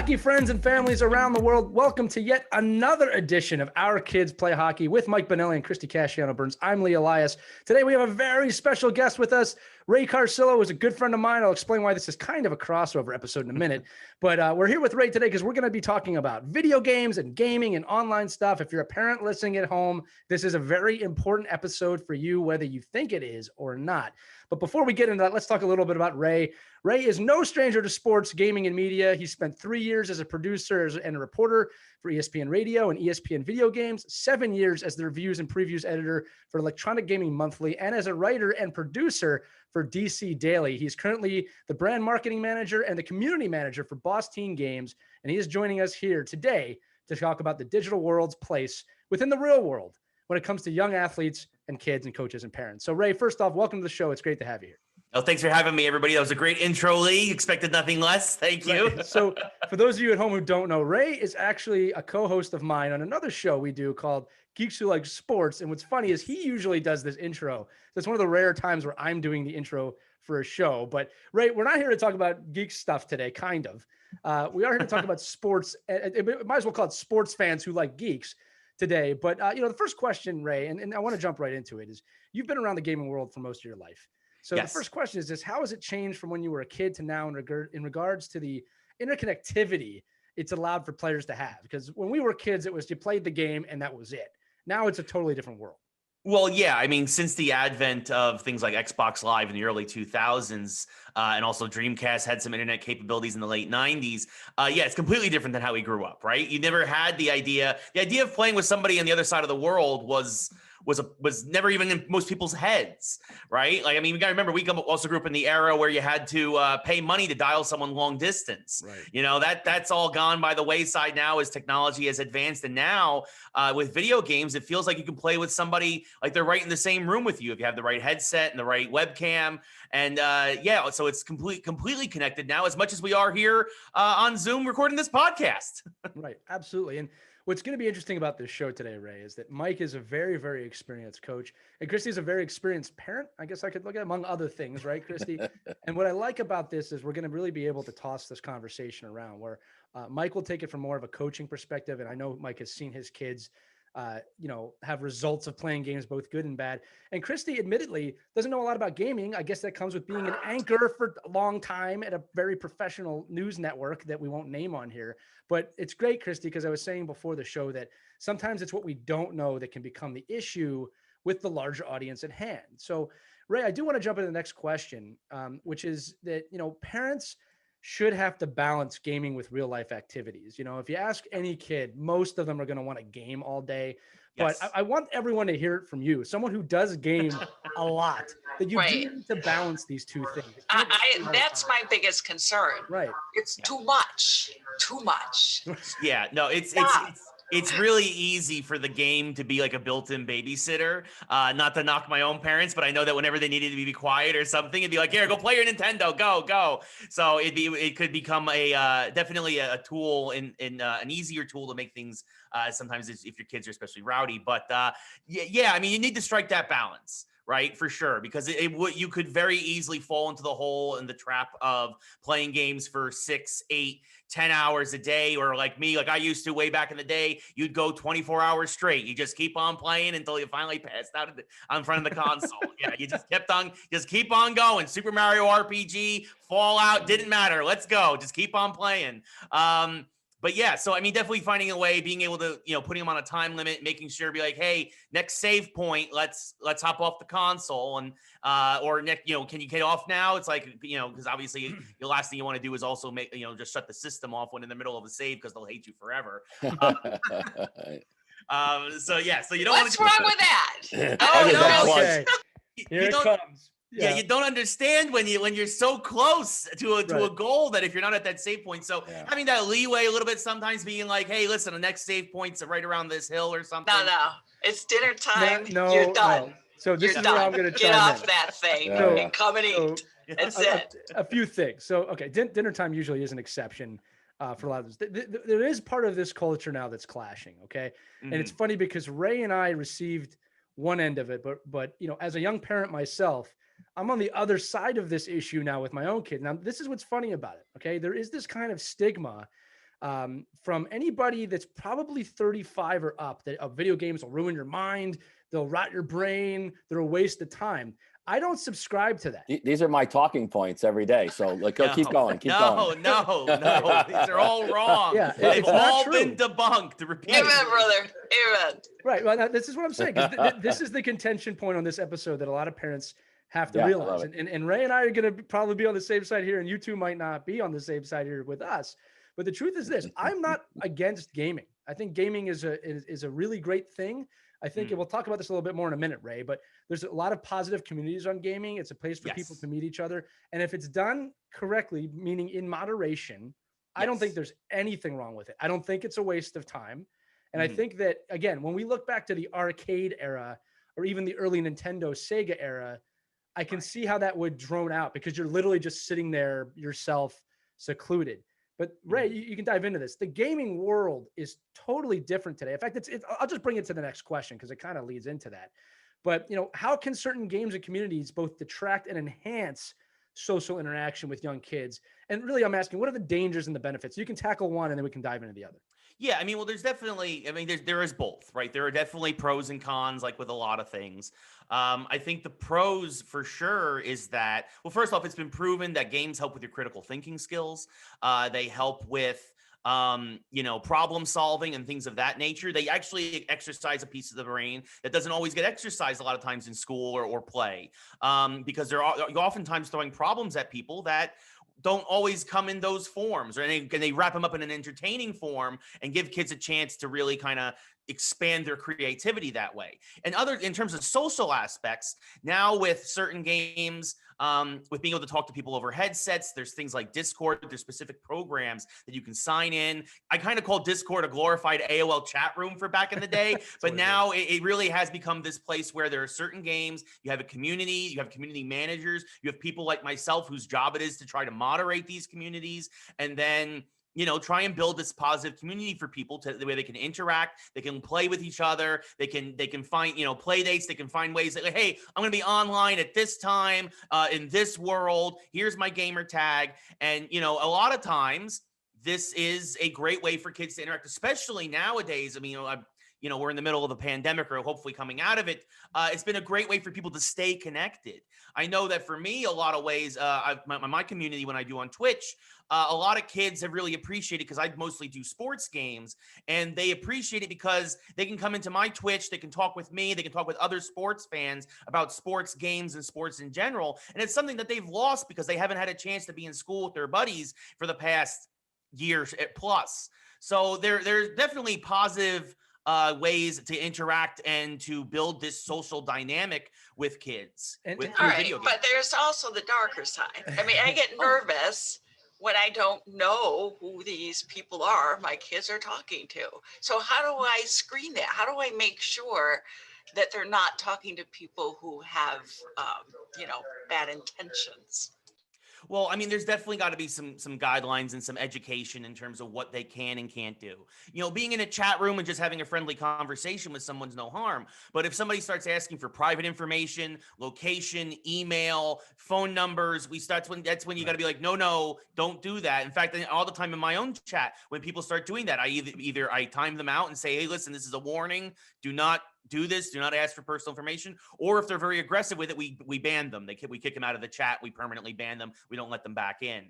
Hockey friends and families around the world, welcome to yet another edition of Our Kids Play Hockey with Mike Bonelli and Christy Casciano-Burns. I'm Lee Elias. Today we have a very special guest with us. Ray Carsillo is a good friend of mine. I'll explain why this is kind of a crossover episode in a minute. But we're here with Ray today because we're going to be talking about video games and gaming and online stuff. If you're a parent listening at home, this is a very important episode for you, whether you think it is or not. But before we get into that, let's talk a little bit about Ray. Ray is no stranger to sports, gaming, and media. He spent 3 years as a producer and a reporter for ESPN Radio and ESPN Video Games, 7 years as the reviews and previews editor for Electronic Gaming Monthly, and as a writer and producer for DC Daily. He's currently the brand marketing manager and the community manager for Boss Teen Games, and he is joining us here today to talk about the digital world's place within the real world when it comes to young athletes and kids and coaches and parents. So Ray, first off, welcome to the show. It's great to have you here. Oh, thanks for having me, everybody. That was a great intro, Lee. Expected nothing less. Thank you. Right. So for those of you at home who don't know, Ray is actually a co-host of mine on another show we do called Geeks Who Like Sports. And what's funny is he usually does this intro. So it's one of the rare times where I'm doing the intro for a show. But Ray, we're not here to talk about geek stuff today, kind of. We are here to talk about sports. Might as well call it sports fans who like geeks today. But, the first question, Ray, and I want to jump right into it, is you've been around the gaming world for most of your life. So yes. The first question is this: how has it changed from when you were a kid to now in regards to the interconnectivity it's allowed for players to have? Because when we were kids, it was you played the game and that was it. Now it's a totally different world. Well, yeah. I mean, since the advent of things like Xbox Live in the early 2000s, and also Dreamcast had some internet capabilities in the late 90s, it's completely different than how we grew up, right? You never had the idea of playing with somebody on the other side of the world was never even in most people's heads, right? Like, I mean, we got to remember, we also grew up in the era where you had to pay money to dial someone long distance. Right. That's all gone by the wayside now as technology has advanced. And now with video games, it feels like you can play with somebody like they're right in the same room with you if you have the right headset and the right webcam. And so it's completely connected now, as much as we are here on Zoom recording this podcast. Right, absolutely. And what's going to be interesting about this show today, Ray, is that Mike is a very, very experienced coach, and Christy is a very experienced parent. I guess I could look at, among other things, right, Christy? And what I like about this is we're going to really be able to toss this conversation around where Mike will take it from more of a coaching perspective. And I know Mike has seen his kids have results of playing games, both good and bad. And Christy admittedly doesn't know a lot about gaming. I guess that comes with being an anchor for a long time at a very professional news network that we won't name on here. But it's great, Christy, because I was saying before the show that sometimes it's what we don't know that can become the issue with the larger audience at hand. So Ray, I do want to jump into the next question, which is that, parents should have to balance gaming with real life activities. If you ask any kid, most of them are going to want to game all day. Yes. But I want everyone to hear it from you, someone who does game a lot, that you do need to balance these two things. That's my biggest concern. Right. It's too much. Yeah, no, it's really easy for the game to be like a built-in babysitter. Not to knock my own parents, but I know that whenever they needed to be quiet or something, it'd be like, here, go play your Nintendo, go. So it could become definitely a tool in an easier tool to make things sometimes if your kids are especially rowdy. But I mean, you need to strike that balance. Right, for sure, because you could very easily fall into the hole and the trap of playing games for 6, 8, 10 hours a day, or like me, like I used to way back in the day, you'd go 24 hours straight. You just keep on playing until you finally passed out in front of the console. Yeah, you just keep on going. Super Mario RPG, Fallout, didn't matter. Let's go. Just keep on playing. But yeah, so I mean, definitely finding a way, being able to, putting them on a time limit, making sure, be like, hey, next save point, let's hop off the console, and or next, can you get off now? It's like, because obviously the last thing you want to do is also make, just shut the system off when in the middle of a save because they'll hate you forever. So you don't. What's wrong with that? Oh no! Okay. Here it comes. Yeah, you don't understand when you're so close to a goal that if you're not at that save point. So having that leeway a little bit, sometimes being like, hey, listen, the next save point's right around this hill or something. No, it's dinner time. No, you're done. No. So this is where I'm going to get off that thing and come and eat. That's it. A few things. So dinner time usually is an exception for a lot of this. There is part of this culture now that's clashing. Okay, and it's funny because Ray and I received one end of it, but as a young parent myself, I'm on the other side of this issue now with my own kid. Now, this is what's funny about it. Okay. There is this kind of stigma from anybody that's probably 35 or up, that video games will ruin your mind, they'll rot your brain, they're a waste of time. I don't subscribe to that. These are my talking points every day. So keep going. Keep going. No. These are all wrong. Yeah, They've all true. been debunked. Amen, brother. Amen. Right. Well, this is what I'm saying. This is the contention point on this episode that a lot of parents have to realize. And Ray and I are going to probably be on the same side here, and you two might not be on the same side here with us. But the truth is this: I'm not against gaming. I think gaming is a really great thing. I think, and we'll talk about this a little bit more in a minute, Ray, but there's a lot of positive communities on gaming. It's a place for people to meet each other. And if it's done correctly, meaning in moderation, I don't think there's anything wrong with it. I don't think it's a waste of time. And I think that, again, when we look back to the arcade era or even the early Nintendo Sega era, I can see how that would drone out because you're literally just sitting there yourself secluded. But Ray, you can dive into this. The gaming world is totally different today. In fact, I'll just bring it to the next question because it kind of leads into that. But, how can certain games and communities both detract and enhance social interaction with young kids? And really, I'm asking, what are the dangers and the benefits? You can tackle one and then we can dive into the other. Yeah, I mean, well, there's definitely, there is both, right? There are definitely pros and cons, like with a lot of things. I think the pros for sure is that, well, first off, it's been proven that games help with your critical thinking skills. They help with, problem solving and things of that nature. They actually exercise a piece of the brain that doesn't always get exercised a lot of times in school or play, because you're oftentimes throwing problems at people that don't always come in those forms, or they wrap them up in an entertaining form and give kids a chance to really kind of expand their creativity that way. And in terms of social aspects, now with certain games, with being able to talk to people over headsets, there's things like Discord, there's specific programs that you can sign in. I kind of call Discord a glorified AOL chat room for back in the day, but now it really has become this place where there are certain games, you have a community, you have community managers, you have people like myself whose job it is to try to moderate these communities, and then try and build this positive community for people the way they can interact, they can play with each other, they can find, play dates, they can find ways that, like, hey, I'm going to be online at this time, in this world, here's my gamer tag. And, a lot of times this is a great way for kids to interact, especially nowadays. I mean, we're in the middle of a pandemic or hopefully coming out of it. It's been a great way for people to stay connected. I know that for me, a lot of ways, my community, when I do on Twitch, a lot of kids have really appreciated, because I mostly do sports games, and they appreciate it because they can come into my Twitch, they can talk with me, they can talk with other sports fans about sports games and sports in general. And it's something that they've lost because they haven't had a chance to be in school with their buddies for the past years plus. So there's definitely positive ways to interact and to build this social dynamic with kids. All right, but there's also the darker side. I mean, I get nervous when I don't know who these people are my kids are talking to. So how do I screen that? How do I make sure that they're not talking to people who have, bad intentions? Well, I mean, there's definitely got to be some guidelines and some education in terms of what they can and can't do. Being in a chat room and just having a friendly conversation with someone's no harm. But if somebody starts asking for private information, location, email, phone numbers, that's when you got to be like, no, don't do that. In fact, all the time in my own chat, when people start doing that, I either I time them out and say, hey, listen, this is a warning. Do not do this. Do not ask for personal information. Or if they're very aggressive with it, we ban them. We kick them out of the chat. We permanently ban them. We don't let them back in.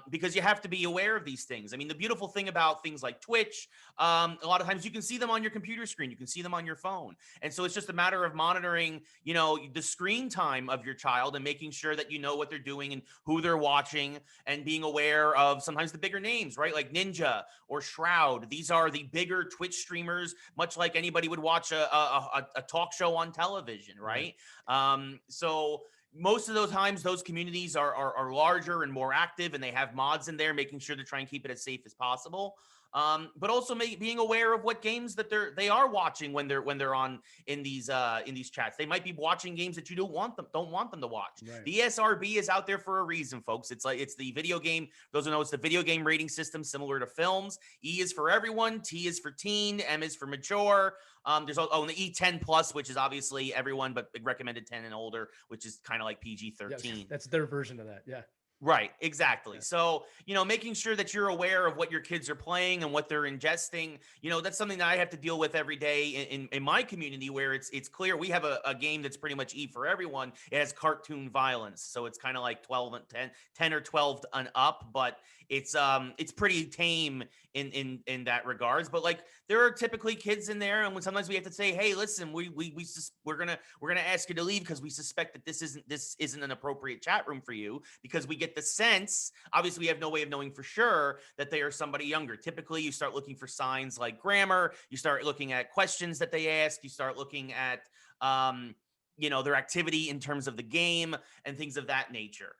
Because you have to be aware of these things. I mean, the beautiful thing about things like Twitch, a lot of times you can see them on your computer screen, you can see them on your phone. And so it's just a matter of monitoring, the screen time of your child and making sure that you know what they're doing and who they're watching, and being aware of sometimes the bigger names, right? Like Ninja or Shroud. These are the bigger Twitch streamers, much like anybody would watch a talk show on television, right? So most of those times, those communities are larger and more active, and they have mods in there, making sure to try and keep it as safe as possible. But also being aware of what games that they are watching when they're on in these chats. They might be watching games that you don't want them to watch. Right. The ESRB is out there for a reason, folks. It's the video game. Those who know, it's the video game rating system similar to films. E is for everyone, T is for teen, M is for mature. There's the E10 plus, which is obviously everyone, but recommended 10 and older, which is kind of like PG-13. Yes, that's their version of that. Yeah. Right, exactly. So, making sure that you're aware of what your kids are playing and what they're ingesting, that's something that I have to deal with every day in my community, where it's clear we have a game that's pretty much E for everyone. It has cartoon violence. So it's kind of like 12 and 10 or 12 and up, but it's pretty tame in that regards. But like, there are typically kids in there, and when sometimes we have to say, hey, listen, we're gonna ask you to leave because we suspect that this isn't an appropriate chat room for you, because we get the sense, obviously we have no way of knowing for sure, that they are somebody younger. Typically you start looking for signs like grammar, you start looking at questions that they ask, you start looking at their activity in terms of the game and things of that nature.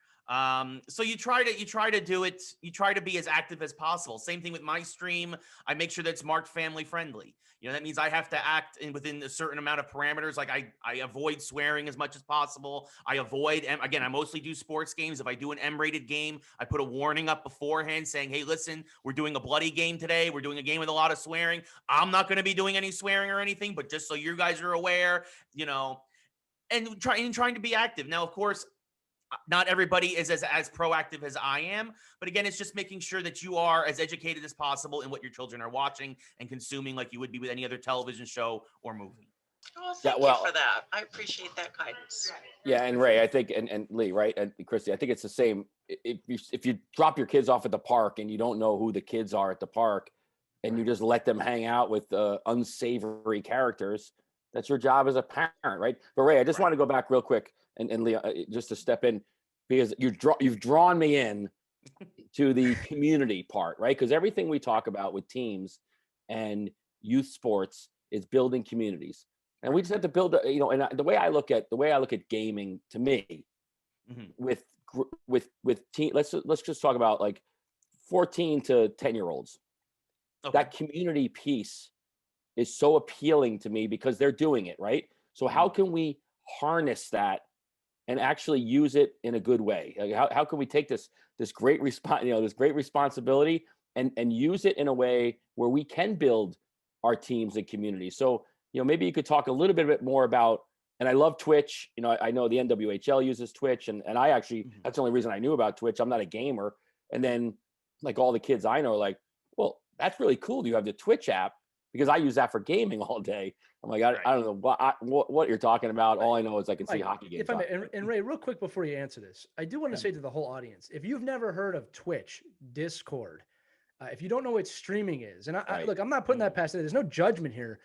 So you try to do it, you try to be as active as possible. Same thing with my stream. I make sure that it's marked family friendly. That means I have to act within a certain amount of parameters. Like I avoid swearing as much as possible. I mostly do sports games. If I do an M-rated game, I put a warning up beforehand saying, hey, listen, we're doing a bloody game today. We're doing a game with a lot of swearing. I'm not going to be doing any swearing or anything, but just so you guys are aware, and trying to be active. Now, of course, not everybody is as proactive as I am, but again, it's just making sure that you are as educated as possible in what your children are watching and consuming, like you would be with any other television show or movie. Oh, thank you for that. I appreciate that guidance. Yeah, and Ray, I think, and Lee, right, and Christy, I think it's the same. If you drop your kids off at the park and you don't know who the kids are at the park, and you just let them hang out with unsavory characters, that's your job as a parent, right? But Ray, I just want to go back real quick, and Lee, just to step in, because you've drawn me in to the community part, right? Because everything we talk about with teams and youth sports is building communities. And we just have to build, and the way I look at gaming, to me, with teen, let's just talk about like 14 to 10-year-olds. Okay. That community piece is so appealing to me because they're doing it, right? So how can we harness that and actually use it in a good way? Like how can we take this great responsibility and use it in a way where we can build our teams and communities? So maybe you could talk a little bit more about, and I love Twitch. I know the NWHL uses Twitch, and I actually, that's the only reason I knew about Twitch. I'm not a gamer. And then like all the kids I know are like, well, that's really cool. You have the Twitch app, because I use that for gaming all day. I'm like, I don't know what you're talking about. All I know is I can see hockey games. If I may, and Ray, real quick before you answer this, I do want to say to the whole audience, if you've never heard of Twitch, Discord, if you don't know what streaming is, and look, I'm not putting that past it. There's no judgment here.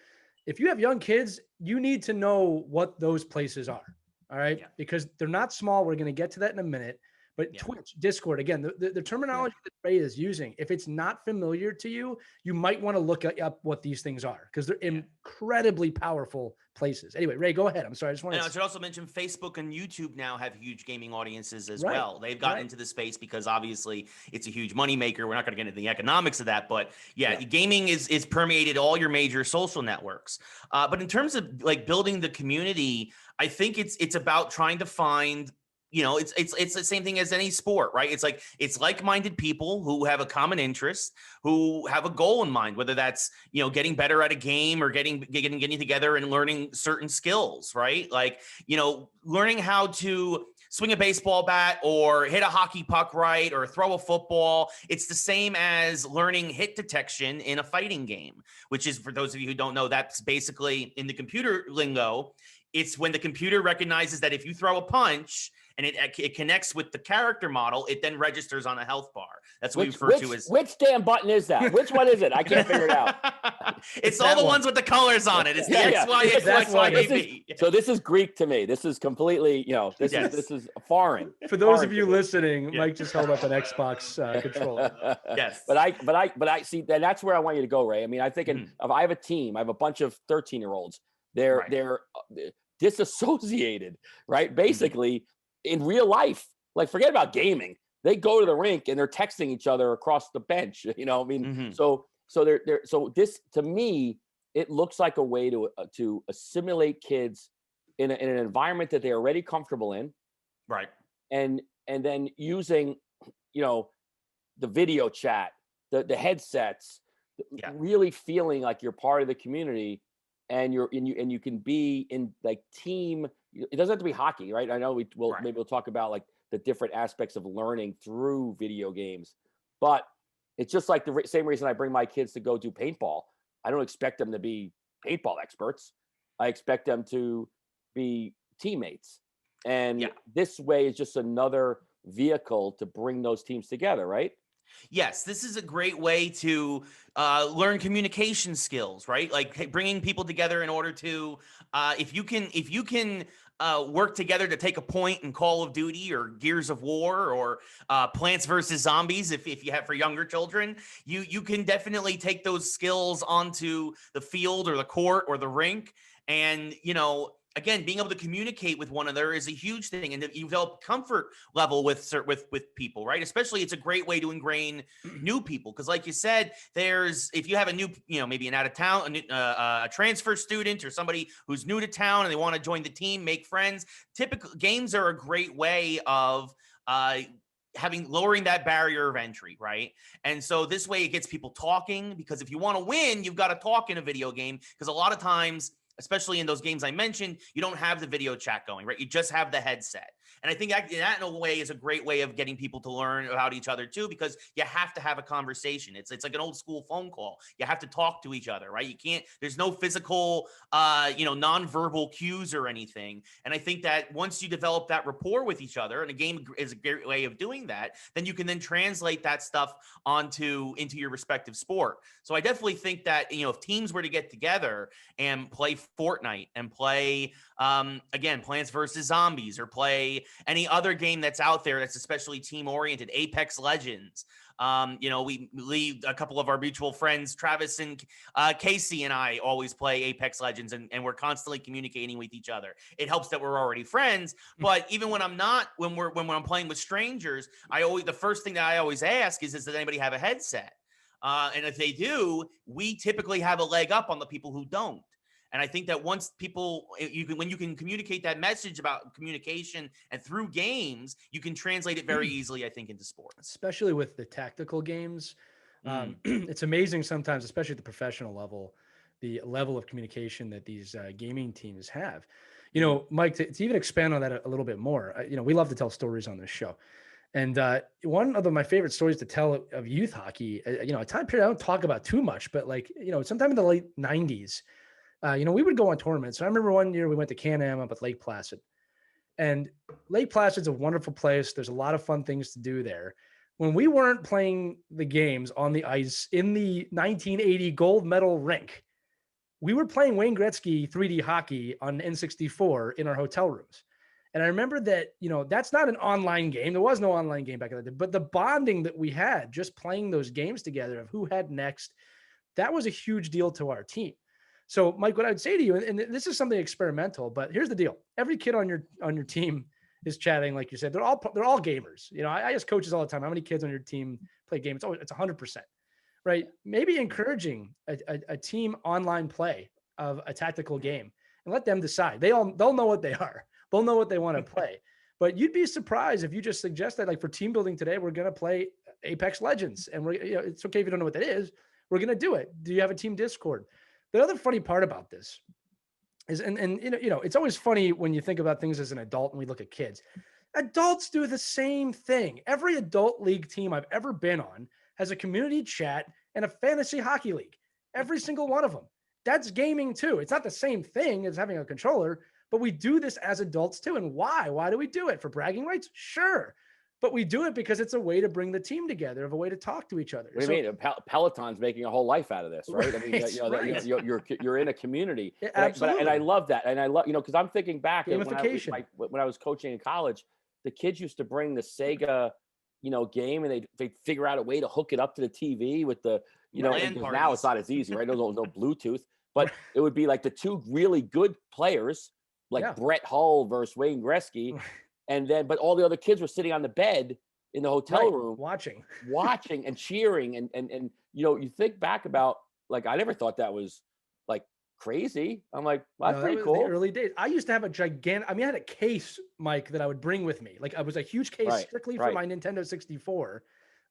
If you have young kids, you need to know what those places are. All right. Yeah. Because they're not small. We're going to get to that in a minute. But Twitch, Discord, again, the terminology that Ray is using, if it's not familiar to you, you might want to look up what these things are, because they're incredibly powerful places. Anyway, Ray, go ahead. I'm sorry. I just want to. I should also mention Facebook and YouTube now have huge gaming audiences as well. They've gotten into the space because obviously it's a huge moneymaker. We're not going to get into the economics of that, but gaming is permeated all your major social networks. But in terms of like building the community, I think it's about trying to find, it's the same thing as any sport, right? It's like-minded people who have a common interest, who have a goal in mind, whether that's, getting better at a game or getting together and learning certain skills, right? Like, learning how to swing a baseball bat or hit a hockey puck right, or throw a football. It's the same as learning hit detection in a fighting game, which is, for those of you who don't know, that's basically, in the computer lingo, it's when the computer recognizes that if you throw a punch and it connects with the character model, it then registers on a health bar. That's what we refer to as... Which damn button is that? Which one is it? I can't figure it out. It's all the ones with the colors on it. It's the X, Y, X, X, Y, A, B. So this is Greek to me. This is completely, this is foreign. For those of you listening, Mike just held up an Xbox controller. Yes. But I see that that's where I want you to go, Ray. I mean, I'm thinking if I have a team, I have a bunch of 13-year-olds. They're disassociated, right? Basically, in real life, like, forget about gaming. They go to the rink and they're texting each other across the bench. So this, to me, it looks like a way to assimilate kids in an environment that they're already comfortable in, right? And then using, the video chat, the headsets, really feeling like you're part of the community, and you can be in like team it doesn't have to be hockey, right? I know Right. maybe we'll talk about like the different aspects of learning through video games, but it's just like the same reason I bring my kids to go do paintball. I don't expect them to be paintball experts. I expect them to be teammates. And Yeah. this way is just another vehicle to bring those teams together, right? Yes, this is a great way to learn communication skills, right? Like bringing people together in order to, if you can work together to take a point in Call of Duty or Gears of War or Plants versus Zombies, if you have for younger children, you can definitely take those skills onto the field or the court or the rink, and again, being able to communicate with one another is a huge thing, and you develop comfort level with people, right? Especially, it's a great way to ingrain new people because, like you said, if you have a new, maybe an out of town, a transfer student or somebody who's new to town and they want to join the team, make friends. Typical games are a great way of lowering that barrier of entry, right? And so this way it gets people talking, because if you want to win, you've got to talk in a video game, because a lot of times, especially in those games I mentioned, you don't have the video chat going, right? You just have the headset. And I think that in a way is a great way of getting people to learn about each other too, because you have to have a conversation. It's like an old school phone call. You have to talk to each other, right? You can't, there's no physical, nonverbal cues or anything. And I think that once you develop that rapport with each other, and a game is a great way of doing that, then you can then translate that stuff into your respective sport. So I definitely think that, if teams were to get together and play Fortnite and play, again, Plants versus Zombies, or play any other game that's out there that's especially team oriented, Apex Legends. We leave a couple of our mutual friends, Travis and Casey, and I always play Apex Legends, and we're constantly communicating with each other. It helps that we're already friends, but even when I'm not, when I'm playing with strangers, the first thing that I always ask is does anybody have a headset? And if they do, we typically have a leg up on the people who don't. And I think that once when you can communicate that message about communication and through games, you can translate it very easily, I think, into sport. Especially with the tactical games. It's amazing sometimes, especially at the professional level, the level of communication that these gaming teams have. Mike, to even expand on that a little bit more, we love to tell stories on this show. And one of my favorite stories to tell of youth hockey, a time period I don't talk about too much, but sometime in the late 90s, we would go on tournaments. I remember one year we went to Can-Am up at Lake Placid, and Lake Placid's a wonderful place. There's a lot of fun things to do there. When we weren't playing the games on the ice in the 1980 gold medal rink, we were playing Wayne Gretzky 3D hockey on N64 in our hotel rooms. And I remember that, that's not an online game. There was no online game back in the day, but the bonding that we had just playing those games together of who had next, that was a huge deal to our team. So, Mike, what I'd say to you, and this is something experimental, but here's the deal: every kid on your team is chatting, like you said. They're all gamers. I ask coaches all the time, how many kids on your team play games? It's 100%, right? Maybe encouraging a team online play of a tactical game and let them decide. They'll know what they are. They'll know what they want to play. But you'd be surprised if you just suggest that, like, for team building today, we're going to play Apex Legends, and it's okay if you don't know what that is. We're going to do it. Do you have a team Discord? The other funny part about this is, and it's always funny when you think about things as an adult and we look at kids. Adults do the same thing. Every adult league team I've ever been on has a community chat and a fantasy hockey league. Every single one of them. That's gaming too. It's not the same thing as having a controller, but we do this as adults too. And why? Why do we do it? For bragging rights? Sure. But we do it because it's a way to bring the team together, of a way to talk to each other. What do you mean? Peloton's making a whole life out of this, right? I mean, you're in a community. Yeah, absolutely. And I love that. And I love, because I'm thinking back Gamification. when I was coaching in college, the kids used to bring the Sega, game, and they'd figure out a way to hook it up to the TV with the, because now it's not as easy, right? There's no Bluetooth, but it would be like the two really good players, like Brett Hull versus Wayne Gretzky. But all the other kids were sitting on the bed in the hotel room watching and cheering. And you think back about, like, I never thought that was like crazy. I'm like, well, that's pretty cool. The early days. I used to have a gigantic, I had a case, Mike, that I would bring with me. Like, I was a huge case strictly for my Nintendo 64.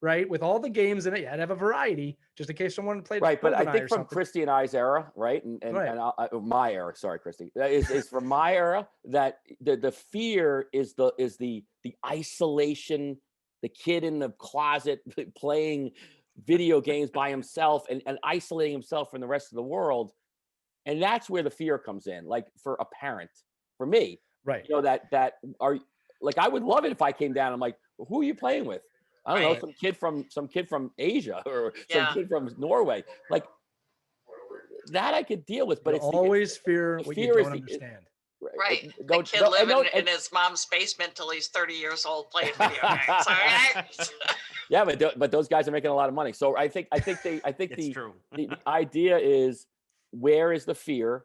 right? With all the games in it, you had to have a variety just in case someone played. Right, but I GoldenEye think or from something. Christy and I's era, right, and Right. my era. Sorry, Christy, is from my era that the fear is the isolation, the kid in the closet playing video games by himself and isolating himself from the rest of the world, and that's where the fear comes in. Like for a parent, for me, Right. you know that are like I would love it if I came down. I'm like, well, who are you playing with? I don't know, Right. some kid from Asia or some Yeah. kid from Norway. Like that I could deal with, but You it's always fear the what you fear is don't the understand. Right. The don't kid don't and living don't in and, his mom's basement till he's 30 years old playing video games. Okay? yeah, but those guys are making a lot of money. So I think It's true. the idea is where is the fear,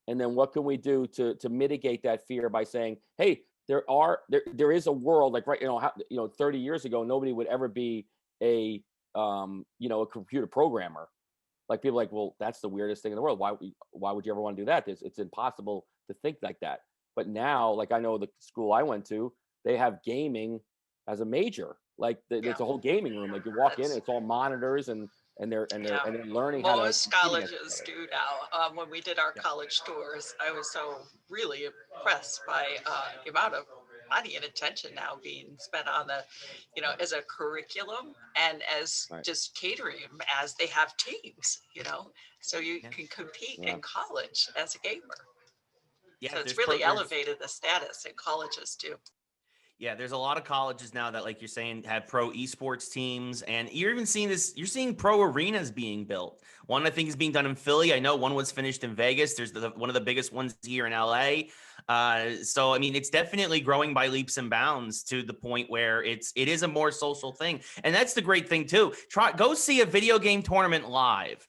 and then what can we do to mitigate that fear by saying, hey, there is a world like right, 30 years ago nobody would ever be a a computer programmer. Like people are like, well, that's the weirdest thing in the world. Why would you ever want to do that? It's impossible to think like that. But now, like I know the school I went to, they have gaming as a major. Like there's a whole gaming room. Like you walk in, and That's- it's all monitors and they're Yeah. learning how to Most compete against colleges each do now. When we did our college tours, I was so really impressed by the amount of money and attention now being spent on the, as a curriculum and as Right. just catering as they have teams, so you Yeah. can compete Yeah. in college as a gamer. Yeah, So it's there's really there's elevated the status in colleges too. Yeah, there's a lot of colleges now that, like you're saying, have pro esports teams, and you're even seeing this. You're seeing pro arenas being built. One, I think, is being done in Philly. I know one was finished in Vegas. There's one of the biggest ones here in LA. So, I mean, it's definitely growing by leaps and bounds to the point where it is a more social thing, and that's the great thing too. Go see a video game tournament live.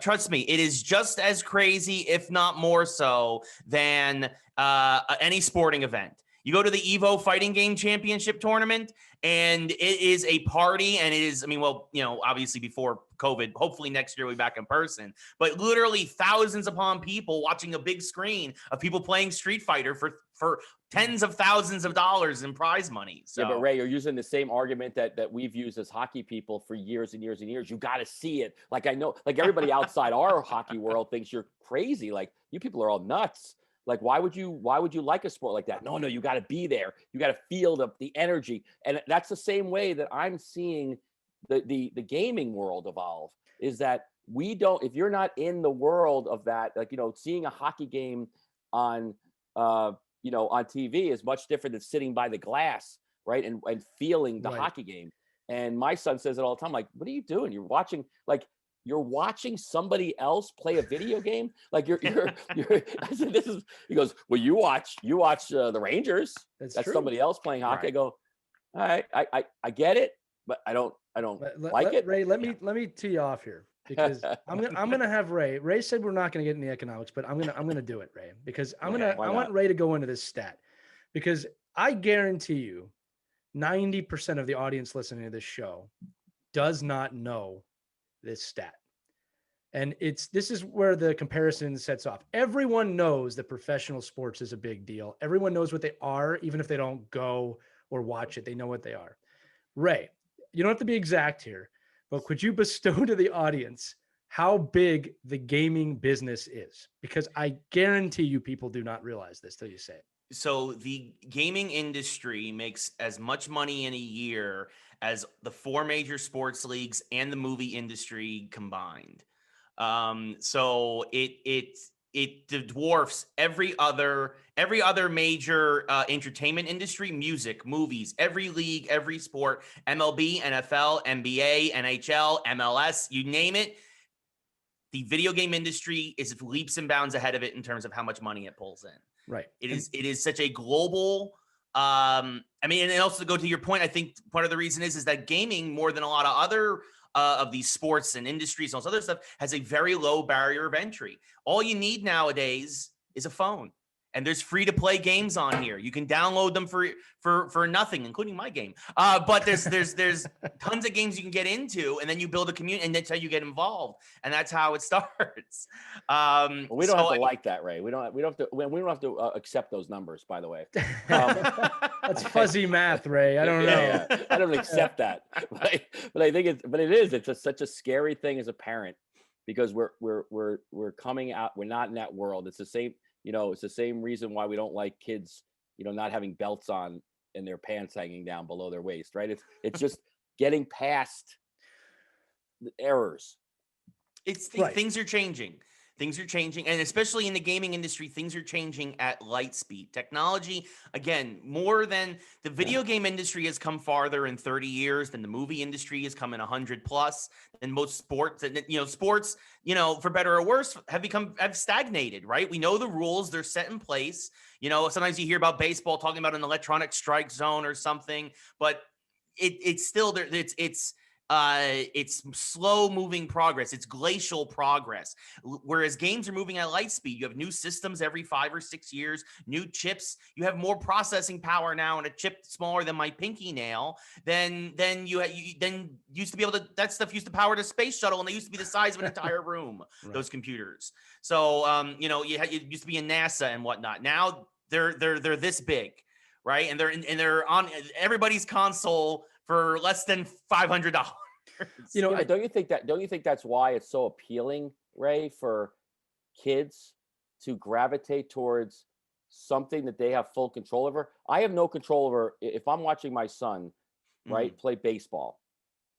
Trust me, it is just as crazy, if not more so, than any sporting event. You go to the Evo Fighting Game Championship tournament, and it is a party. And it is, I mean, well, obviously before COVID, hopefully next year we'll be back in person. But literally thousands upon people watching a big screen of people playing Street Fighter for tens of thousands of dollars in prize money. So. Yeah, but Ray, you're using the same argument that we've used as hockey people for years and years and years. You got to see it. Like I know, like everybody outside our hockey world thinks you're crazy. Like you people are all nuts. Like why would you like a sport like that? No, you got to be there. You got to feel the energy, and that's the same way that I'm seeing the gaming world evolve. Is that we don't, if you're not in the world of that, like seeing a hockey game on on TV is much different than sitting by the glass, right, and feeling the Right. hockey game. And my son says it all the time. Like, what are you doing? You're watching somebody else play a video game. Like you're I said, this is, he goes, well, you watch the Rangers. That's That's true. somebody else playing hockey. Right. I go, all right, I get it, but I don't like it. Ray, let me tee you off here because I'm gonna have Ray. Ray said we're not gonna get into the economics, but I'm gonna do it, Ray, because I want Ray to go into this stat because I guarantee you 90% of the audience listening to this show does not know this stat. And this is where the comparison sets off. Everyone knows that professional sports is a big deal. Everyone knows what they are, even if they don't go or watch it, they know what they are. Ray, you don't have to be exact here, but could you bestow to the audience how big the gaming business is? Because I guarantee you people do not realize this till you say it. So the gaming industry makes as much money in a year as the 4 major sports leagues and the movie industry combined. So it dwarfs every other major entertainment industry, music, movies, every league, every sport, MLB, NFL, NBA, NHL, MLS, you name it. The video game industry is leaps and bounds ahead of it in terms of how much money it pulls in. Right. It is such a global, I mean, and also to go to your point, I think part of the reason is that gaming, more than a lot of other of these sports and industries and all this other stuff, has a very low barrier of entry. All you need nowadays is a phone. and there's free to play games on here. You can download them for nothing, including my game. But there's tons of games you can get into, and then you build a community, and that's how you get involved, and that's how it starts. Well, we don't have to like that, Ray. We don't have to accept those numbers, by the way. That's fuzzy math, Ray. I don't know. Yeah. I don't accept that, but I think it's such a scary thing as a parent, because we're coming out. We're not in that world. It's the same, it's the same reason why we don't like kids, not having belts on and their pants hanging down below their waist, right? It's just getting past the errors. Things are changing. Things are changing, and especially in the gaming industry, things are changing at light speed. Technology, again, more than the video game industry has come farther in 30 years than the movie industry has come in 100 plus. And most sports, sports, for better or worse, have stagnated, right? We know the rules; they're set in place. Sometimes you hear about baseball talking about an electronic strike zone or something, but it's still there. It's slow moving progress. It's glacial progress. Whereas games are moving at light speed. You have new systems every 5 or 6 years, new chips. You have more processing power now, and a chip smaller than my pinky nail. Then you used to be able to. That stuff used to power the space shuttle, and they used to be the size of an entire room. Right. Those computers. So you used to be in NASA and whatnot. Now they're this big, right? And they're on everybody's console for less than $500. Don't you think that's why it's so appealing, Ray, for kids to gravitate towards something that they have full control over? I have no control over, if I'm watching my son, right, play baseball.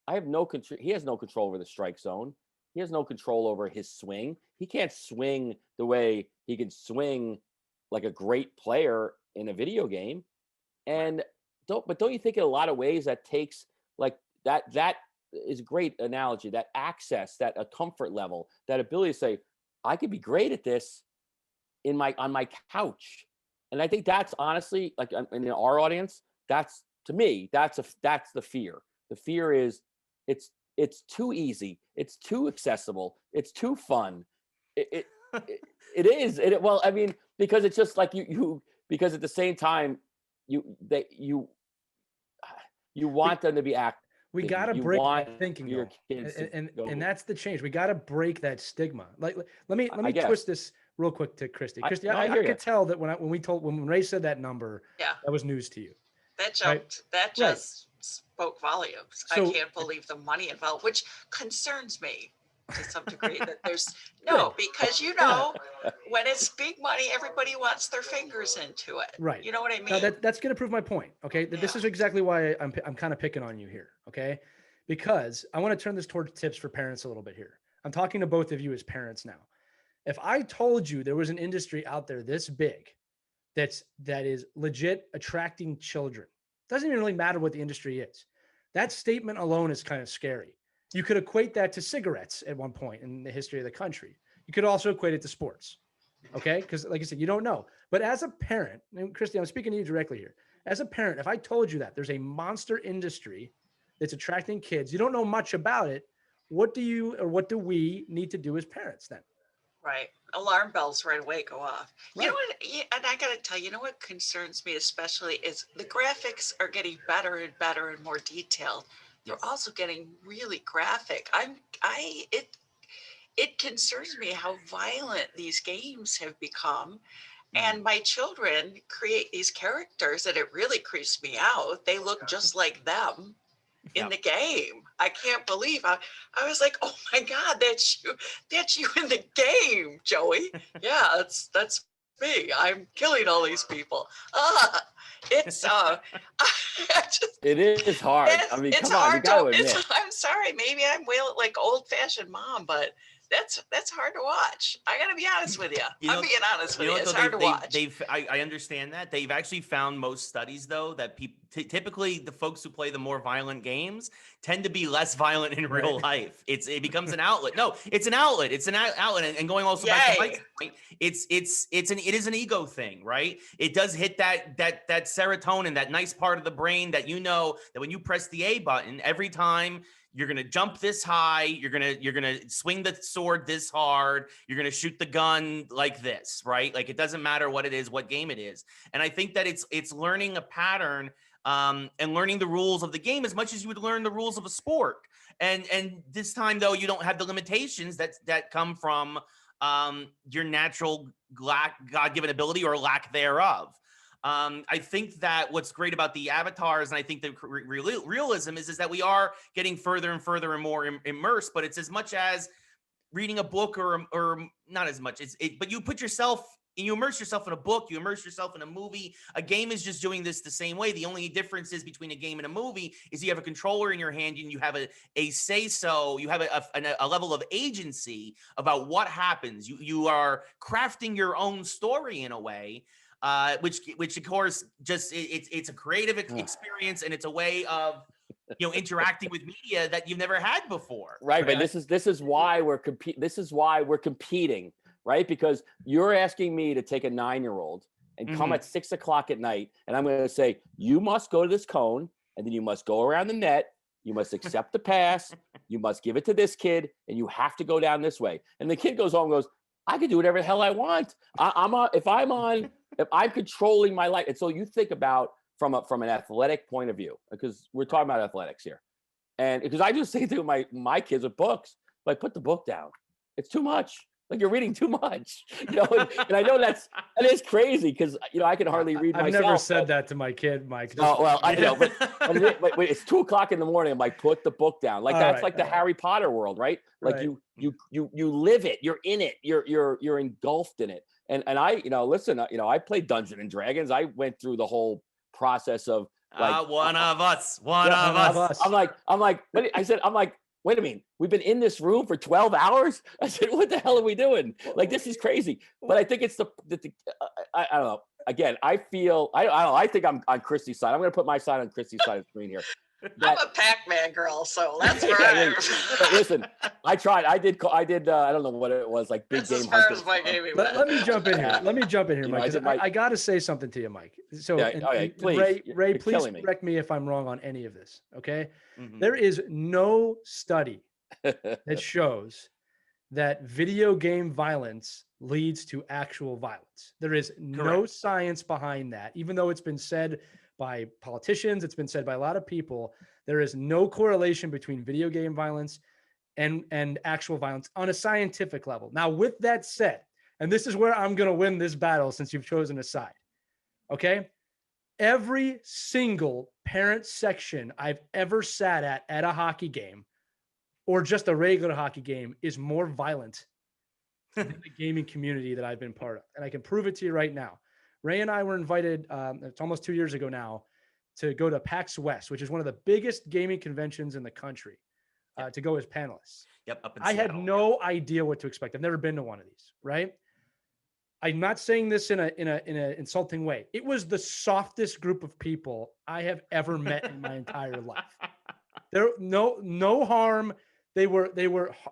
I have no control. He has no control over the strike zone. He has no control over his swing. He can't swing the way he can swing like a great player in a video game. And don't you think in a lot of ways that takes like that is a great analogy, that access, that a comfort level, that ability to say, I could be great at this on my couch. And I think that's honestly, like in our audience, that's, to me, that's the fear. The fear is it's too easy. It's too accessible. It's too fun. It is. Well, I mean, because it's just like because at the same time, you want them to be active. We got to break thinking, your kids and that's the change. We got to break that stigma. Like, let me twist this real quick to Christy. Christy, I could tell that when Ray said that number, that was news to you. That jumped. Right? That just spoke volumes. So, I can't believe the money involved, which concerns me to some degree. That there's because when it's big money, everybody wants their fingers into it. Right. You know what I mean? Now that's going to prove my point. Okay. This is exactly why I'm kind of picking on you here. Okay. Because I want to turn this towards tips for parents a little bit here. I'm talking to both of you as parents now. If I told you there was an industry out there this big that is legit attracting children, doesn't even really matter what the industry is. That statement alone is kind of scary. You could equate that to cigarettes at one point in the history of the country. You could also equate it to sports. Okay. Because like I said, you don't know. But as a parent, and Christy, I'm speaking to you directly here. As a parent, if I told you that there's a monster industry that's attracting kids, you don't know much about it. What do we need to do as parents then? Right. Alarm bells right away go off. Right. You know what? And I got to tell you, what concerns me especially is the graphics are getting better and better and more detailed. They're also getting really graphic. It concerns me how violent these games have become. And my children create these characters and it really creeps me out. They look just like them in the game. I can't believe I was like, oh my God, that's you in the game, Joey. Yeah, that's me. I'm killing all these people. It's it is hard. I mean, it's come on, hard you gotta admit. I'm sorry, maybe I'm like old-fashioned mom, but that's hard to watch. I gotta be honest with you. I'm being honest with you. It's hard to watch. I understand that. They've actually found most studies though that typically the folks who play the more violent games tend to be less violent in real life. It becomes an outlet. No, it's an outlet. It's an outlet. And going also back to Mike's point, it is an ego thing, right? It does hit that serotonin, that nice part of the brain that that when you press the A button, every time you're gonna jump this high, you're gonna swing the sword this hard, you're gonna shoot the gun like this, right? Like it doesn't matter what it is, what game it is. And I think that it's learning a pattern and learning the rules of the game as much as you would learn the rules of a sport. And this time though, you don't have the limitations that come from your natural God-given ability or lack thereof. I think that what's great about the avatars, and I think the realism is that we are getting further and further and more immersed, but it's as much as reading a book or not as much. But you immerse yourself in a book, you immerse yourself in a movie. A game is just doing this the same way. The only difference is between a game and a movie is you have a controller in your hand and you have a say-so, you have a level of agency about what happens. You are crafting your own story in a way. Which of course just it's a creative experience, and it's a way of interacting with media that you've never had before. Right, but this is why we're competing, right? Because you're asking me to take a 9-year-old and come at 6 o'clock at night, and I'm going to say you must go to this cone, and then you must go around the net. You must accept the pass. You must give it to this kid, and you have to go down this way. And the kid goes home and goes, I can do whatever the hell I want. If I'm controlling my life. And so you think about from an athletic point of view, because we're talking about athletics here. And because I just say to my kids with books, like, put the book down. It's too much. Like, you're reading too much, and I know that is crazy because, I can hardly read myself. I've never said that to my kid, Mike. Oh, well, I know, but it's 2 o'clock in the morning. I'm like, put the book down. Like, that's like the Harry Potter world, right? Like you live it, you're in it, you're engulfed in it. And I, listen, I played Dungeons and Dragons. I went through the whole process of like, one of us. I'm like, wait a minute, we've been in this room for 12 hours. I said, what the hell are we doing? Like, this is crazy. But I think it's I don't know. Again, I feel, I don't know. I think I'm on Christy's side. I'm going to put my side on Christy's side of the screen here. I'm a Pac-Man girl, so that's right. Listen, I tried. I did. I don't know what it was, like big game hunter. Let me jump in here. Mike. I got to say something to you, Mike. So, please, Ray, please correct me if I'm wrong on any of this. Okay, there is no study that shows that video game violence leads to actual violence. There is no science behind that, even though it's been said by politicians, it's been said by a lot of people. There is no correlation between video game violence and actual violence on a scientific level. Now, with that said, and this is where I'm going to win this battle since you've chosen a side, okay? Every single parent section I've ever sat at a hockey game or just a regular hockey game is more violent than the gaming community that I've been part of. And I can prove it to you right now. Ray and I were invited, it's almost 2 years ago now, to go to PAX West, which is one of the biggest gaming conventions in the country, to go as panelists. Yep, up in I Seattle. had no idea what to expect. I've never been to one of these, right? I'm not saying this in a insulting way. It was the softest group of people I have ever met in my entire life. There no harm. They were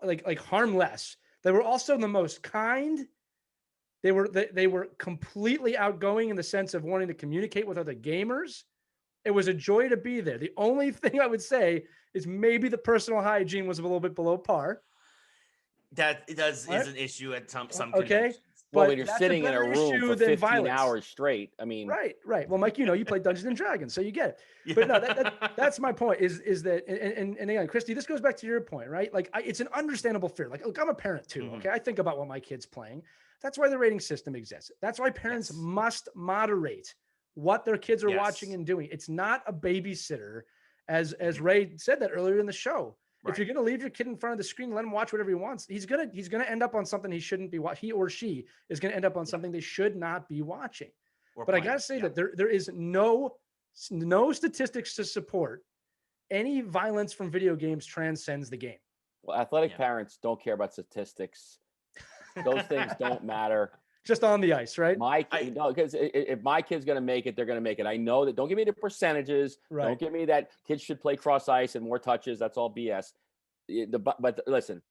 like harmless. They were also the most kind. They were completely outgoing in the sense of wanting to communicate with other gamers. It was a joy to be there. The only thing I would say is maybe the personal hygiene was a little bit below par. That is an issue at some okay. conventions. Well, when you're sitting in a room for 15 hours straight, I mean, right. Well, Mike, you played Dungeons and Dragons, so you get it. Yeah. But no, that's my point. Is that and again, Christy, this goes back to your point, right? Like, it's an understandable fear. Like, look, I'm a parent too. Okay, I think about what my kid's playing. That's why the rating system exists. That's why parents must moderate what their kids are watching and doing. It's not a babysitter, as Ray said that earlier in the show. Right. If you're going to leave your kid in front of the screen, let him watch whatever he wants. He's going to end up on something he shouldn't be watching. He or she is going to end up on something they should not be watching. But I got to say that there is no statistics to support any violence from video games transcends the game. Well, athletic parents don't care about statistics. Those things don't matter. Just on the ice, right? Because if my kid's going to make it, they're going to make it. I know that. Don't give me the percentages. Right. Don't give me that kids should play cross ice and more touches. That's all BS. But listen,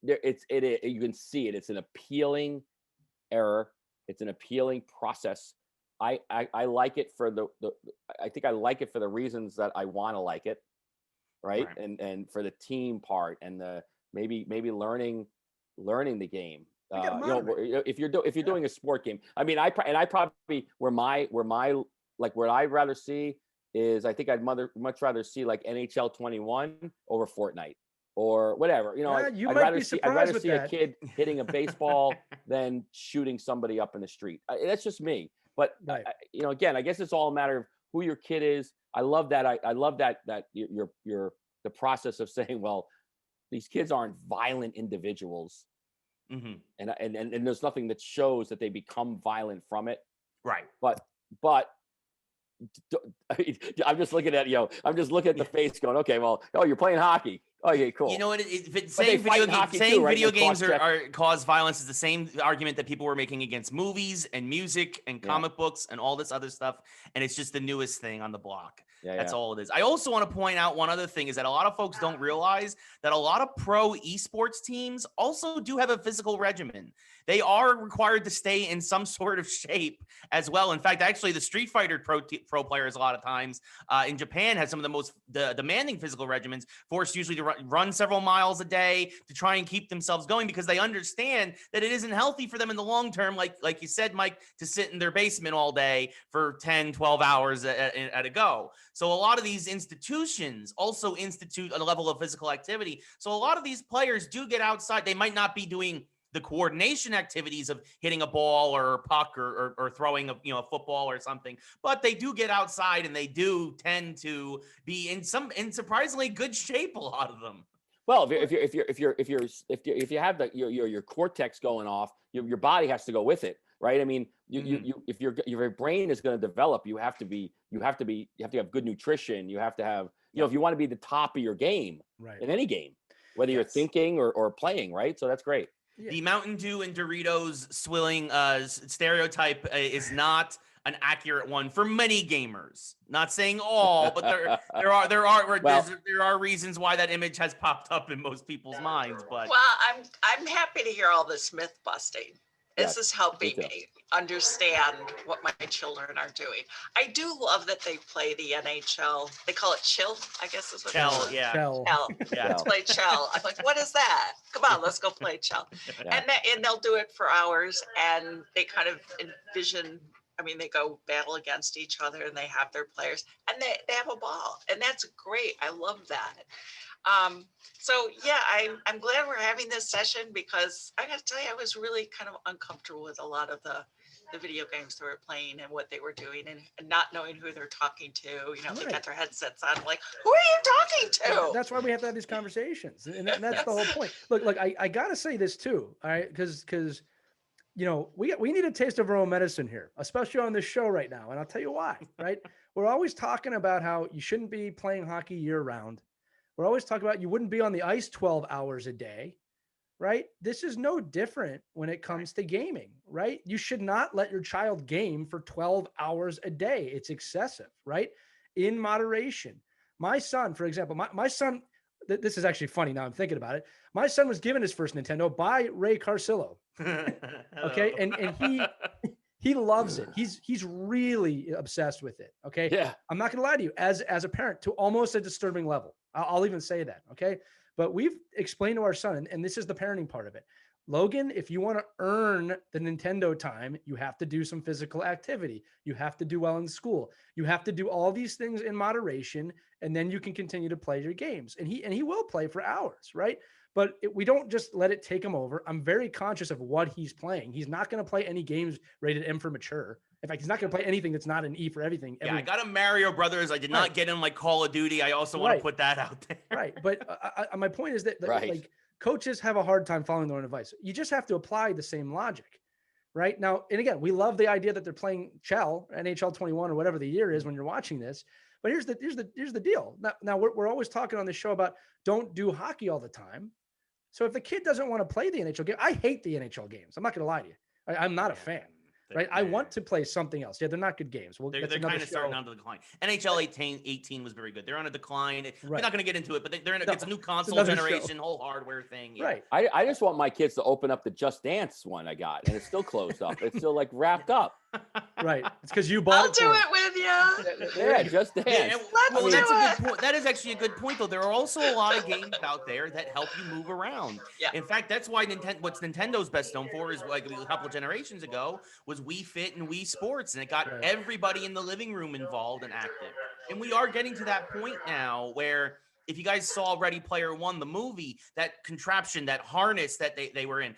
you can see it. It's an appealing error. It's an appealing process. I like it for I think I like it for the reasons that I want to like it. right? And for the team part and the maybe learning the game. If you're doing a sport game, I mean, I probably where I'd rather see is I think I'd much rather see like NHL 21 over Fortnite or whatever. You I'd might rather be see surprised with a that. kid hitting a baseball than shooting somebody up in the street. That's just me. But Right. Again, I guess it's all a matter of who your kid is. I love that. I love that you're the process of saying, well, these kids aren't violent individuals. Mm-hmm. And there's nothing that shows that they become violent from it. Right. But I'm just looking at I'm just looking at the face going, okay, well, you're playing hockey. Okay, cool. You know what? Saying video games cause violence is the same argument that people were making against movies and music and comic books and all this other stuff. And it's just the newest thing on the block. That's all it is. I also want to point out one other thing is that a lot of folks don't realize that a lot of pro esports teams also do have a physical regimen. They are required to stay in some sort of shape as well. In fact, actually, the Street Fighter pro players a lot of times in Japan have some of the most demanding physical regimens, forced usually to run several miles a day to try and keep themselves going because they understand that it isn't healthy for them in the long term, like you said, Mike, to sit in their basement all day for 10, 12 hours at a go. So a lot of these institutions also institute a level of physical activity. So a lot of these players do get outside. They might not be doing the coordination activities of hitting a ball or a puck or throwing a football or something, but they do get outside and they do tend to be in surprisingly good shape. A lot of them. Well, if you have your cortex going off, your body has to go with it, right? I mean, if your brain is going to develop, you have to have good nutrition. You have to have, if you want to be the top of your game in any game, whether you're thinking or playing, right? So that's great. Yeah. The Mountain Dew and Doritos swilling stereotype is not an accurate one for many gamers. Not saying all, but there are reasons why that image has popped up in most people's minds. But I'm happy to hear all this myth busting. This is helping me understand what my children are doing. I do love that they play the NHL. They call it chill, I guess is what Chell, yeah. Chell. Let's play Chell. I'm like, what is that? Come on, let's go play Chell. And they'll do it for hours and they kind of envision, they go battle against each other and they have their players and they have a ball. And that's great. I love that. I'm glad we're having this session because I got to tell you, I was really kind of uncomfortable with a lot of the video games they were playing and what they were doing and not knowing who they're talking to. They got their headsets on. Like, who are you talking to? That's why we have to have these conversations. And that's the whole point. Look, I got to say this too. All right. Because we need a taste of our own medicine here, especially on this show right now. And I'll tell you why, right? We're always talking about how you shouldn't be playing hockey year round. We're always talking about you wouldn't be on the ice 12 hours a day, right? This is no different when it comes to gaming, right? You should not let your child game for 12 hours a day. It's excessive, right? In moderation. My son, for example, my son, this is actually funny now I'm thinking about it. My son was given his first Nintendo by Ray Carsillo. Okay. And he loves it. He's really obsessed with it. Okay. Yeah. I'm not going to lie to you as a parent to almost a disturbing level. I'll even say that. Okay. But we've explained to our son, and this is the parenting part of it. Logan, if you want to earn the Nintendo time, you have to do some physical activity. You have to do well in school. You have to do all these things in moderation, and then you can continue to play your games. And he will play for hours, right? But we don't just let it take him over. I'm very conscious of what he's playing. He's not going to play any games rated M for mature. In fact, he's not going to play anything that's not an E for everything. I got a Mario Brothers. I did not get him like Call of Duty. I also want to put that out there. Right. But my point is that like coaches have a hard time following their own advice. You just have to apply the same logic. Right now. And again, we love the idea that they're playing Chell, NHL 21 or whatever the year is when you're watching this. But here's the deal. Now we're always talking on this show about don't do hockey all the time. So if the kid doesn't want to play the NHL game, I hate the NHL games. I'm not going to lie to you. I'm not a fan. Right. I want to play something else. Yeah, they're not good games. Well, they're kind of starting on the decline. NHL 18 was very good. They're on a decline. We're not going to get into it, but it's a new console generation, whole hardware thing. Yeah. Right. I just want my kids to open up the Just Dance one I got, and it's still closed up. It's still like wrapped up. Right. It's because you bought I'll it do for it with you. Yeah, just dance. Yeah, well, Let's that's do a it. good point. That is actually a good point, though. There are also a lot of games out there that help you move around. Yeah. In fact, that's why what's Nintendo's best known for is like a couple of generations ago was Wii Fit and Wii Sports, and it got Right. everybody in the living room involved and active. And we are getting to that point now where if you guys saw Ready Player One, the movie, that contraption, that harness that they were in,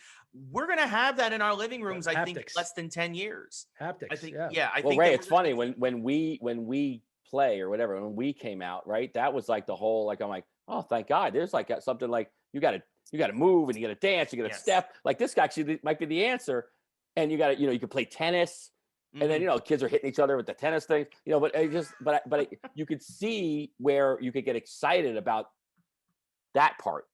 we're going to have that in our living rooms, I think, in Haptics. less than 10 years. Haptics. I think, yeah. I Well, think Ray, that it's funny when we play or whatever, when we came out, right? That was like the whole, like, I'm like, oh, thank God. There's like something like you got to move and you got to dance, you got to Yes. step. Like this actually might be the answer. And you got to, you can play tennis. And then, kids are hitting each other with the tennis thing, but you could see where you could get excited about that part,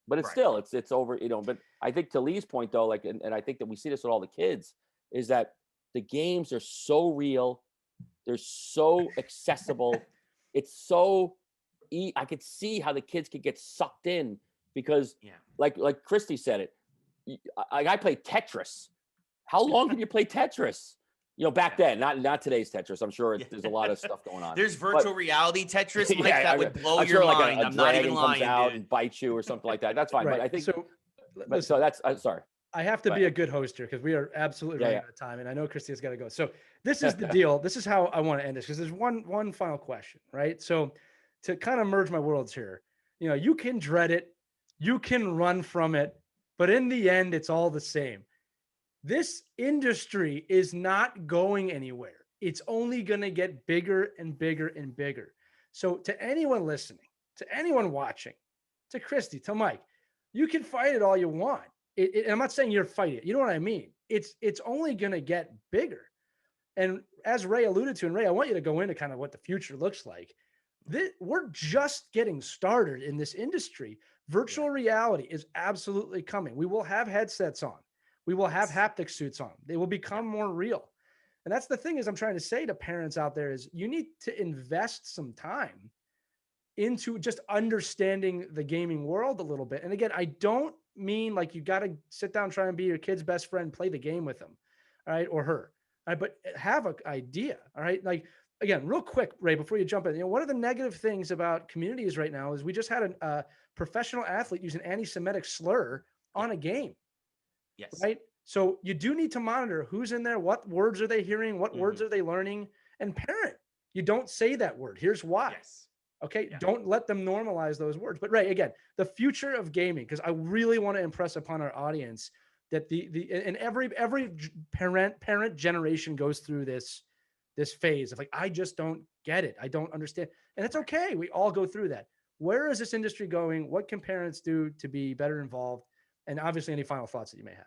but it's Right. still, it's over, but I think to Lee's point though, like, and I think that we see this with all the kids is that the games are so real. They're so accessible. It's so I could see how the kids could get sucked in because like Christy said it, I played Tetris. How long can you play Tetris? Back then, not today's Tetris. I'm sure there's a lot of stuff going on. There's virtual reality Tetris, Mike, that would blow I'm your sure mind. Like I'm not even dragon lying, comes out dude. and bites you or something like that. That's fine. Right. But I think so. so that's sorry. I have to be a good host here because we are absolutely running out of time, and I know Christina's got to go. So this is the deal. This is how I want to end this because there's one final question, right? So to kind of merge my worlds here, you can dread it, you can run from it, but in the end, it's all the same. This industry is not going anywhere. It's only going to get bigger and bigger and bigger. So to anyone listening, to anyone watching, to Christy, to Mike, you can fight it all you want. I'm not saying you're fighting it. You know what I mean? It's only going to get bigger. And as Ray alluded to, and Ray, I want you to go into kind of what the future looks like. We're just getting started in this industry. Virtual reality is absolutely coming. We will have headsets on. We will have haptic suits on. They will become more real. And that's the thing is I'm trying to say to parents out there is you need to invest some time into just understanding the gaming world a little bit. And again, I don't mean like you got to sit down, try and be your kid's best friend, play the game with them, all right, or her, all right, but have an idea, all right? Like, again, real quick, Ray, before you jump in, one of the negative things about communities right now is we just had a professional athlete use an anti-Semitic slur on a game. Yes. Right. So you do need to monitor who's in there. What words are they hearing? What words are they learning? And parent, you don't say that word. Here's why. Yes. Okay. Yeah. Don't let them normalize those words. But Ray, again, the future of gaming, because I really want to impress upon our audience that and every parent generation goes through this phase of like, I just don't get it. I don't understand. And it's okay. We all go through that. Where is this industry going? What can parents do to be better involved? And obviously any final thoughts that you may have.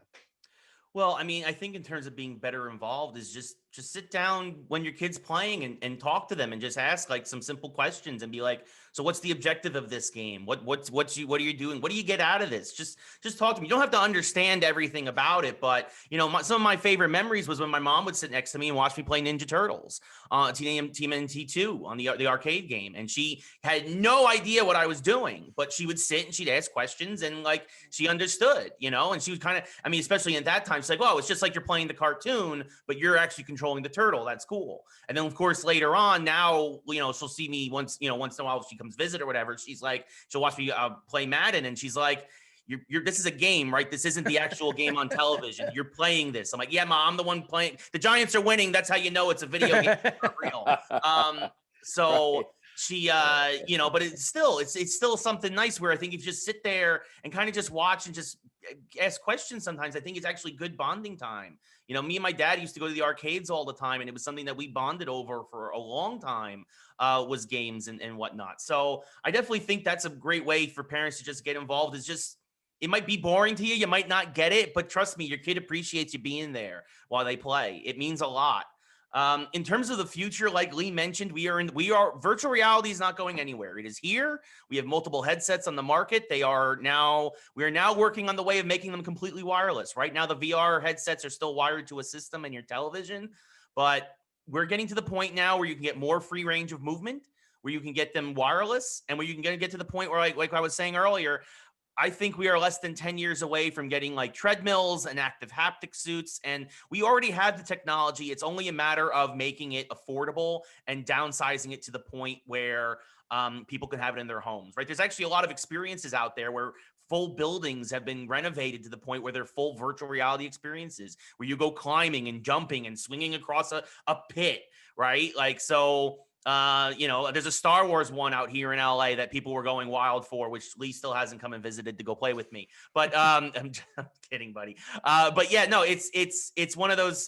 Well, I mean, I think in terms of being better involved is just sit down when your kid's playing and talk to them and just ask like some simple questions and be like, so what's the objective of this game? What are you doing? What do you get out of this? Just talk to me. You don't have to understand everything about it, but some of my favorite memories was when my mom would sit next to me and watch me play Ninja Turtles, TMNT 2 on the arcade game. And she had no idea what I was doing, but she would sit and she'd ask questions and like she understood, and she was kind of, I mean, especially at that time, she's like, oh, it's just like you're playing the cartoon, but you're actually controlling the turtle. That's cool. And then of course later on, now she'll see me once in a while if she comes visit or whatever. She's like, she'll watch me play Madden, and she's like, "You're this is a game, right? This isn't the actual game on television. You're playing this." I'm like, "Yeah, Mom, I'm the one playing. The Giants are winning. That's how you know it's a video game, it's not real." So. Right. She, but it's still something nice where I think if you just sit there and kind of just watch and just ask questions sometimes, I think it's actually good bonding time. Me and my dad used to go to the arcades all the time, and it was something that we bonded over for a long time, was games and whatnot. So I definitely think that's a great way for parents to just get involved. It might be boring to you. You might not get it, but trust me, your kid appreciates you being there while they play. It means a lot. In terms of the future, like Lee mentioned, virtual reality is not going anywhere. It is here. We have multiple headsets on the market. We are now working on the way of making them completely wireless. Right now, the VR headsets are still wired to a system in your television, but we're getting to the point now where you can get more free range of movement, where you can get them wireless, and where you can get to the point where, like I was saying earlier, I think we are less than 10 years away from getting like treadmills and active haptic suits. And we already have the technology. It's only a matter of making it affordable and downsizing it to the point where people can have it in their homes, right? There's actually a lot of experiences out there where full buildings have been renovated to the point where they're full virtual reality experiences, where you go climbing and jumping and swinging across a pit, right? Like, so there's a Star Wars one out here in LA that people were going wild for, which Lee still hasn't come and visited to go play with me. But I'm kidding, buddy. But yeah, no, it's one of those.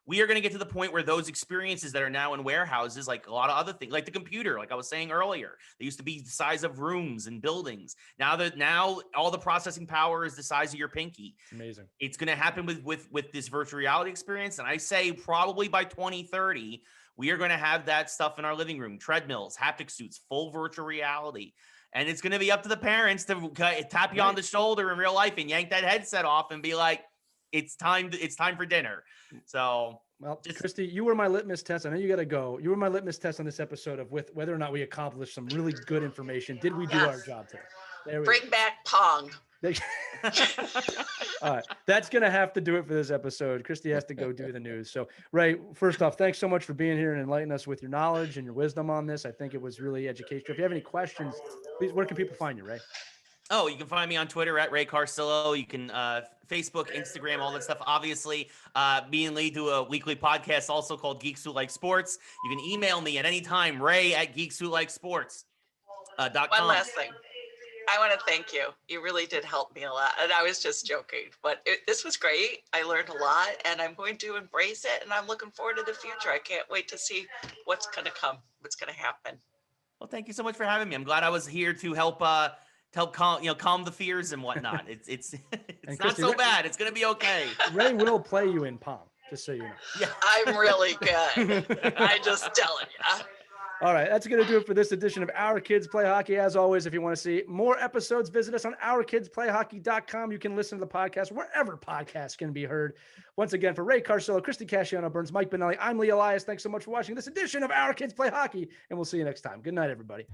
We are going to get to the point where those experiences that are now in warehouses, like a lot of other things, like the computer, like I was saying earlier, they used to be the size of rooms and buildings. Now all the processing power is the size of your pinky. Amazing. It's going to happen with this virtual reality experience, and I say probably by 2030. We are going to have that stuff in our living room, treadmills, haptic suits, full virtual reality. And it's going to be up to the parents to tap you on the shoulder in real life and yank that headset off and be like, it's time for dinner. So, well, Christy, you were my litmus test. I know you got to go. You were my litmus test on this episode of whether or not we accomplished some really good information. Did we do our job today? Bring back Pong. All right, that's gonna have to do it for this episode. Christy has to go do the news. So, Ray, first off, thanks so much for being here and enlightening us with your knowledge and your wisdom on this. I think it was really educational. If you have any questions, please, where can people find you, Ray? Oh, you can find me on Twitter at Ray Carsillo. You can Facebook, Instagram, all that stuff. Obviously, me and Lee do a weekly podcast also called Geeks Who Like Sports. You can email me at any time, ray@geekswhoLikeSports.com. One last thing. I want to thank you. You really did help me a lot. And I was just joking, but this was great. I learned a lot and I'm going to embrace it. And I'm looking forward to the future. I can't wait to see what's going to come, what's going to happen. Well, thank you so much for having me. I'm glad I was here to help calm the fears and whatnot. It's not so bad. It's going to be okay. Ray will play you in Pong, just so you know. Yeah, I'm really good. I'm just telling you. All right, that's going to do it for this edition of Our Kids Play Hockey. As always, if you want to see more episodes, visit us on ourkidsplayhockey.com. You can listen to the podcast wherever podcasts can be heard. Once again, for Ray Carsillo, Christy Casciano-Burns, Mike Benelli, I'm Lee Elias. Thanks so much for watching this edition of Our Kids Play Hockey, and we'll see you next time. Good night, everybody.